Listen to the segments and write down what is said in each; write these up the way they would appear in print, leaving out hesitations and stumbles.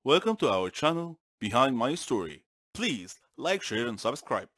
Welcome to our channel, Behind My Story. Please like, share, and subscribe.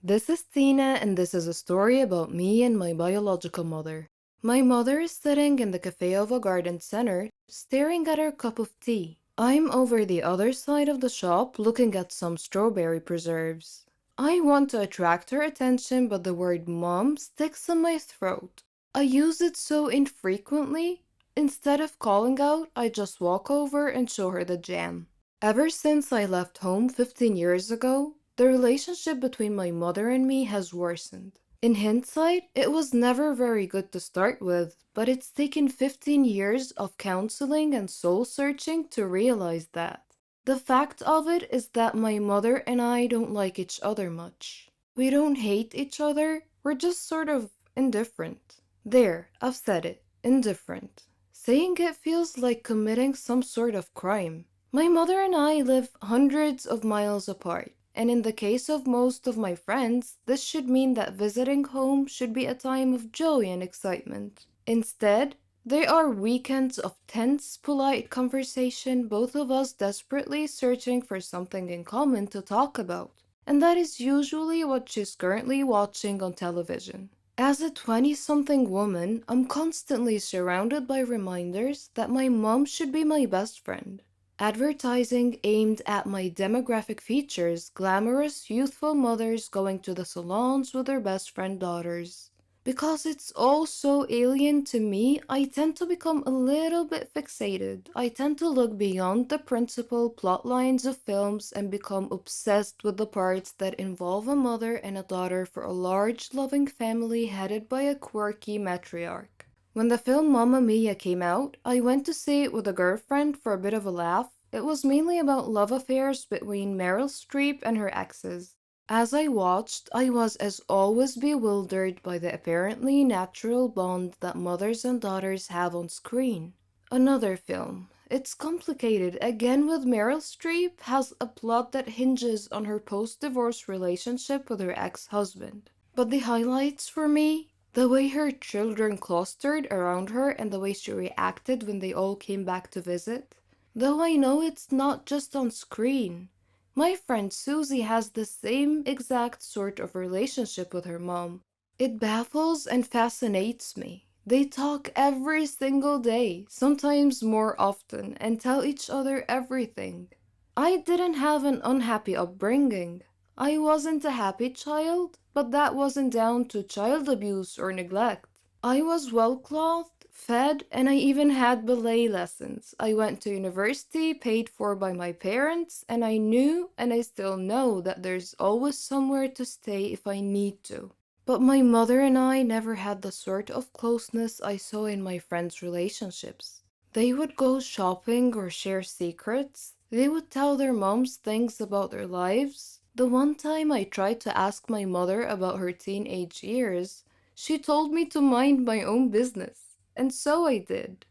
This is Tina, and this is a story about me and my biological mother. My mother is sitting in the cafe of a garden center, staring at her cup of tea. I'm over the other side of the shop looking at some strawberry preserves. I want to attract her attention, but the word mom sticks in my throat. I use it so infrequently. Instead of calling out, I just walk over and show her the jam. Ever since I left home 15 years ago, the relationship between my mother and me has worsened. In hindsight, it was never very good to start with, but it's taken 15 years of counseling and soul searching to realize that. The fact of it is that my mother and I don't like each other much. We don't hate each other, we're just sort of indifferent. There, I've said it, indifferent. Saying it feels like committing some sort of crime. My mother and I live hundreds of miles apart, and in the case of most of my friends, this should mean that visiting home should be a time of joy and excitement. Instead, they are weekends of tense, polite conversation, both of us desperately searching for something in common to talk about. And that is usually what she's currently watching on television. As a 20-something woman, I'm constantly surrounded by reminders that my mom should be my best friend. Advertising aimed at my demographic features glamorous, youthful mothers going to the salons with their best friend daughters. Because it's all so alien to me, I tend to become a little bit fixated. I tend to look beyond the principal plot lines of films and become obsessed with the parts that involve a mother and a daughter for a large, loving family headed by a quirky matriarch. When the film Mamma Mia came out, I went to see it with a girlfriend for a bit of a laugh. It was mainly about love affairs between Meryl Streep and her exes. As I watched, I was as always bewildered by the apparently natural bond that mothers and daughters have on screen. Another film. It's complicated. Again with Meryl Streep has a plot that hinges on her post-divorce relationship with her ex-husband. But the highlights for me, the way her children clustered around her and the way she reacted when they all came back to visit. Though I know it's not just on screen. My friend Susie has the same exact sort of relationship with her mom. It baffles and fascinates me. They talk every single day, sometimes more often, and tell each other everything. I didn't have an unhappy upbringing. I wasn't a happy child, but that wasn't down to child abuse or neglect. I was well clothed, fed, and I even had ballet lessons. I went to university paid for by my parents, and I knew, and I still know, that there's always somewhere to stay if I need to. But my mother and I never had the sort of closeness I saw in my friends' relationships. They would go shopping or share secrets. They would tell their moms things about their lives. The one time I tried to ask my mother about her teenage years, she told me to mind my own business. And so I did.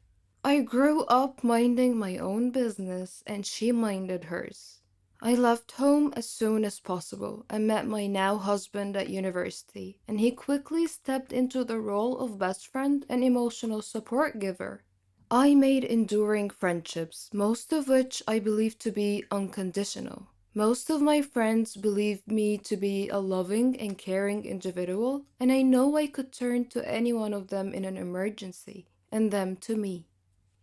I grew up minding my own business, and she minded hers. I left home as soon as possible and met my now husband at university, and he quickly stepped into the role of best friend and emotional support giver. I made enduring friendships, most of which I believe to be unconditional. Most of my friends believe me to be a loving and caring individual, and I know I could turn to any one of them in an emergency, and them to me.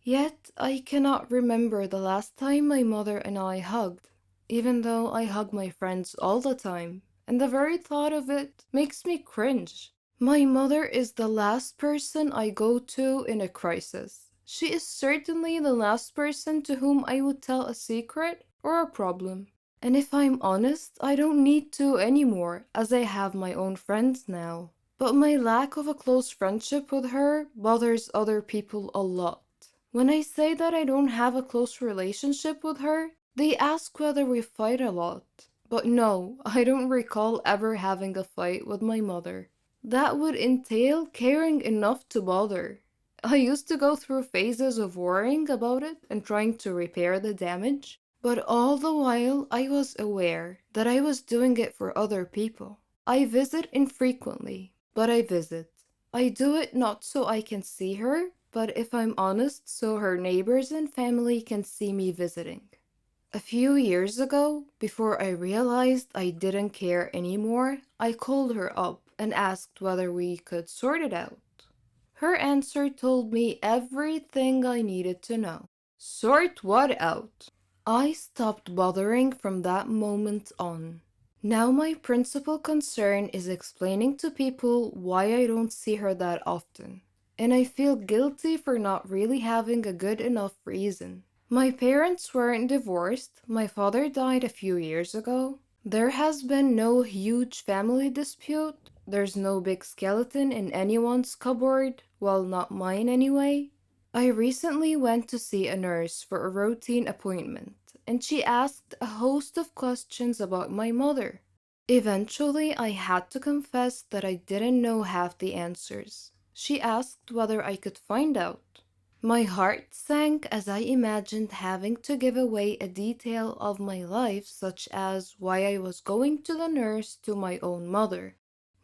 Yet, I cannot remember the last time my mother and I hugged, even though I hug my friends all the time, and the very thought of it makes me cringe. My mother is the last person I go to in a crisis. She is certainly the last person to whom I would tell a secret or a problem. And if I'm honest, I don't need to anymore, as I have my own friends now. But my lack of a close friendship with her bothers other people a lot. When I say that I don't have a close relationship with her, they ask whether we fight a lot. But no, I don't recall ever having a fight with my mother. That would entail caring enough to bother. I used to go through phases of worrying about it and trying to repair the damage, but all the while I was aware that I was doing it for other people. I visit infrequently, but I visit. I do it not so I can see her, but if I'm honest, so her neighbors and family can see me visiting. A few years ago, before I realized I didn't care anymore, I called her up and asked whether we could sort it out. Her answer told me everything I needed to know. Sort what out? I stopped bothering from that moment on. Now my principal concern is explaining to people why I don't see her that often. And I feel guilty for not really having a good enough reason. My parents weren't divorced. My father died a few years ago. There has been no huge family dispute. There's no big skeleton in anyone's cupboard. Well, not mine anyway. I recently went to see a nurse for a routine appointment, and she asked a host of questions about my mother. Eventually, I had to confess that I didn't know half the answers. She asked whether I could find out. My heart sank as I imagined having to give away a detail of my life, such as why I was going to the nurse, to my own mother.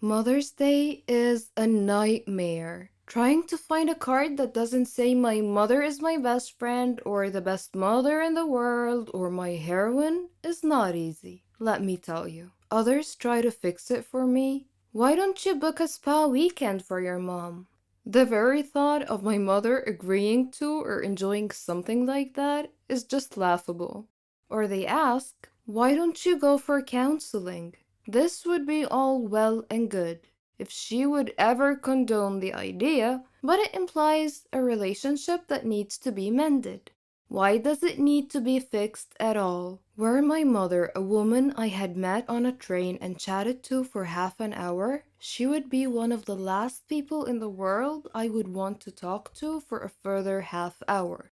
Mother's Day is a nightmare. Trying to find a card that doesn't say my mother is my best friend or the best mother in the world or my heroine is not easy, let me tell you. Others try to fix it for me. Why don't you book a spa weekend for your mom? The very thought of my mother agreeing to or enjoying something like that is just laughable. Or they ask, why don't you go for counseling? This would be all well and good if she would ever condone the idea, but it implies a relationship that needs to be mended. Why does it need to be fixed at all? Were my mother a woman I had met on a train and chatted to for half an hour, she would be one of the last people in the world I would want to talk to for a further half hour.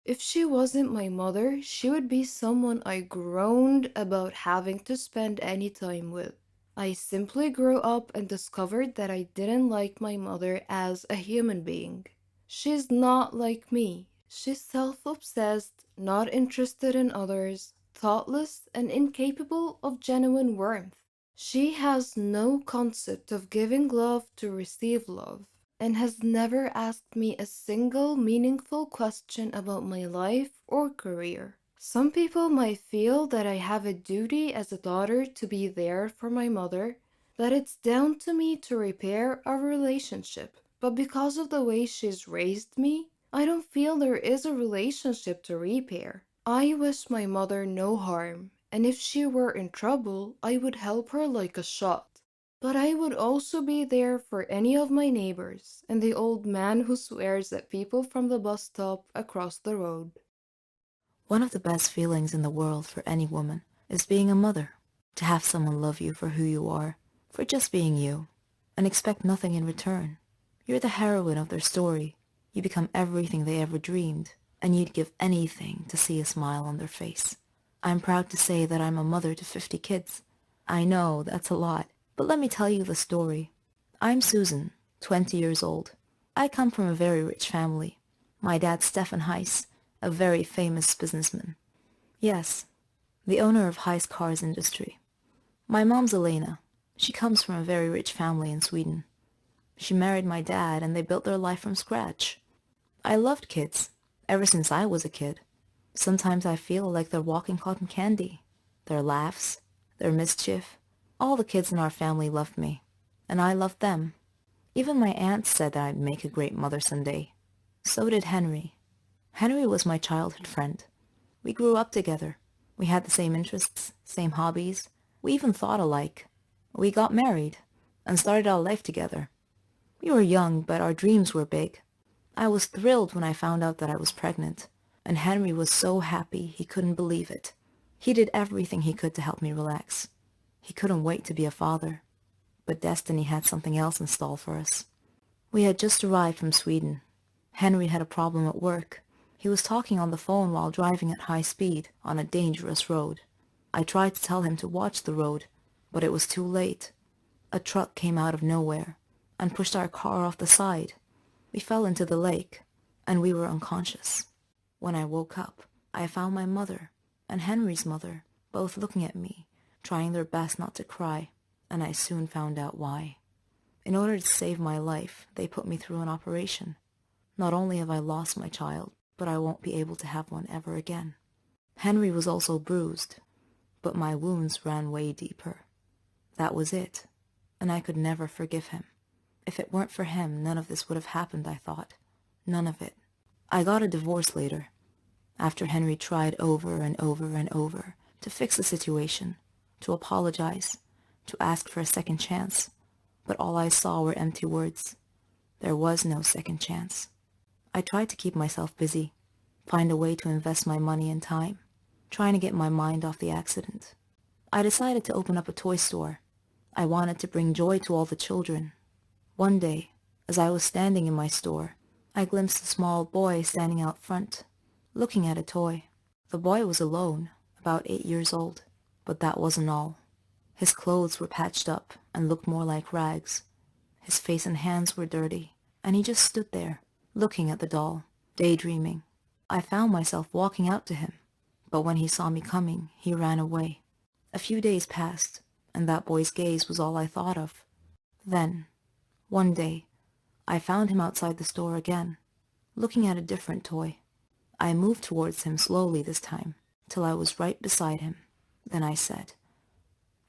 If she wasn't my mother, she would be someone I groaned about having to spend any time with. I simply grew up and discovered that I didn't like my mother as a human being. She's not like me. She's self-obsessed, not interested in others, thoughtless, and incapable of genuine warmth. She has no concept of giving love to receive love, and has never asked me a single meaningful question about my life or career. Some people might feel that I have a duty as a daughter to be there for my mother, that it's down to me to repair our relationship. But because of the way she's raised me, I don't feel there is a relationship to repair. I wish my mother no harm, and if she were in trouble, I would help her like a shot. But I would also be there for any of my neighbors and the old man who swears at people from the bus stop across the road. One of the best feelings in the world for any woman is being a mother. To have someone love you for who you are, for just being you, and expect nothing in return. You're the heroine of their story. You become everything they ever dreamed, and you'd give anything to see a smile on their face. I'm proud to say that I'm a mother to 50 kids. I know, that's a lot, but let me tell you the story. I'm Susan, 20 years old. I come from a very rich family. My dad's Stefan Heiss, a very famous businessman. Yes, the owner of Heiss Cars Industry. My mom's Elena. She comes from a very rich family in Sweden. She married my dad and they built their life from scratch. I loved kids, ever since I was a kid. Sometimes I feel like they're walking cotton candy. Their laughs, their mischief. All the kids in our family loved me, and I loved them. Even my aunt said that I'd make a great mother someday. So did Henry. Henry was my childhood friend. We grew up together. We had the same interests, same hobbies. We even thought alike. We got married and started our life together. We were young, but our dreams were big. I was thrilled when I found out that I was pregnant, and Henry was so happy he couldn't believe it. He did everything he could to help me relax. He couldn't wait to be a father. But destiny had something else in store for us. We had just arrived from Sweden. Henry had a problem at work. He was talking on the phone while driving at high speed on a dangerous road. I tried to tell him to watch the road, but it was too late. A truck came out of nowhere and pushed our car off the side. We fell into the lake, and we were unconscious. When I woke up, I found my mother and Henry's mother both looking at me, trying their best not to cry, and I soon found out why. In order to save my life, they put me through an operation. Not only have I lost my child, but I won't be able to have one ever again. Henry was also bruised, but my wounds ran way deeper. That was it, and I could never forgive him. If it weren't for him, none of this would have happened, I thought. None of it. I got a divorce later, after Henry tried over and over and over to fix the situation, to apologize, to ask for a second chance, but all I saw were empty words. There was no second chance. I tried to keep myself busy, find a way to invest my money and time, trying to get my mind off the accident. I decided to open up a toy store. I wanted to bring joy to all the children. One day, as I was standing in my store, I glimpsed a small boy standing out front, looking at a toy. The boy was alone, about 8 years old, but that wasn't all. His clothes were patched up and looked more like rags. His face and hands were dirty, and he just stood there, looking at the doll, daydreaming. I found myself walking out to him, but when he saw me coming, he ran away. A few days passed, and that boy's gaze was all I thought of. Then, one day, I found him outside the store again, looking at a different toy. I moved towards him slowly this time, till I was right beside him. Then I said,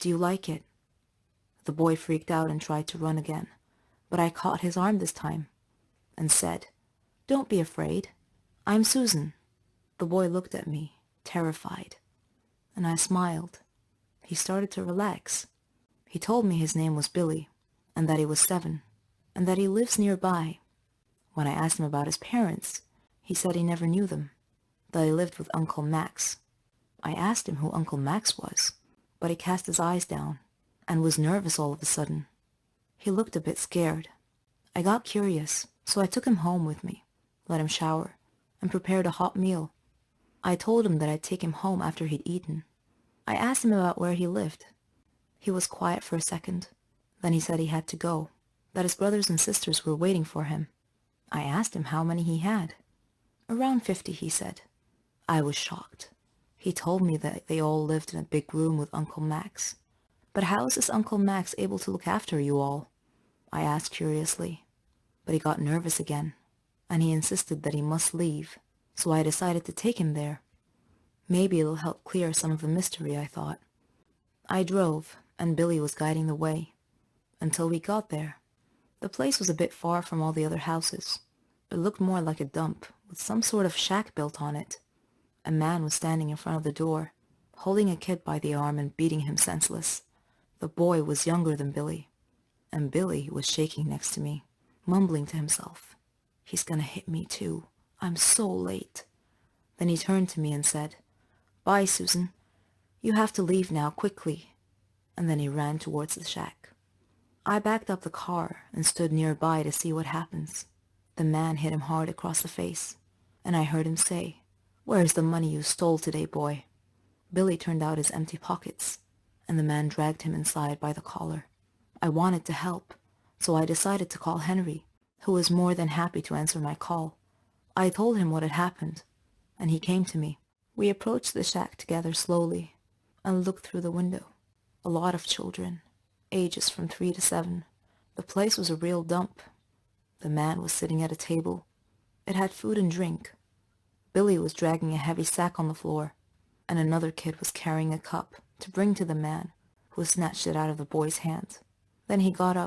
"Do you like it?" The boy freaked out and tried to run again, but I caught his arm this time and said, "Don't be afraid. I'm Susan." The boy looked at me, terrified, and I smiled. He started to relax. He told me his name was Billy, and that he was 7, and that he lives nearby. When I asked him about his parents, he said he never knew them, that he lived with Uncle Max. I asked him who Uncle Max was, but he cast his eyes down and was nervous all of a sudden. He looked a bit scared. I got curious, so I took him home with me, let him shower, and prepared a hot meal. I told him that I'd take him home after he'd eaten. I asked him about where he lived. He was quiet for a second. Then he said he had to go, that his brothers and sisters were waiting for him. I asked him how many he had. "Around 50, he said. I was shocked. He told me that they all lived in a big room with Uncle Max. But how is this Uncle Max able to look after you all? I asked curiously. But he got nervous again, and he insisted that he must leave, so I decided to take him there. Maybe it'll help clear some of the mystery, I thought. I drove, and Billy was guiding the way, until we got there. The place was a bit far from all the other houses. It looked more like a dump, with some sort of shack built on it. A man was standing in front of the door, holding a kid by the arm and beating him senseless. The boy was younger than Billy, and Billy was shaking next to me, mumbling to himself, "He's gonna hit me too. I'm so late." Then he turned to me and said, "Bye, Susan. You have to leave now, quickly." And then he ran towards the shack. I backed up the car and stood nearby to see what happens. The man hit him hard across the face, and I heard him say, "Where's the money you stole today, boy?" Billy turned out his empty pockets, and the man dragged him inside by the collar. I wanted to help, so I decided to call Henry, who was more than happy to answer my call. I told him what had happened, and he came to me. We approached the shack together slowly and looked through the window. A lot of children, ages from 3 to 7. The place was a real dump. The man was sitting at a table. It had food and drink. Billy was dragging a heavy sack on the floor, and another kid was carrying a cup to bring to the man, who snatched it out of the boy's hand. Then he got up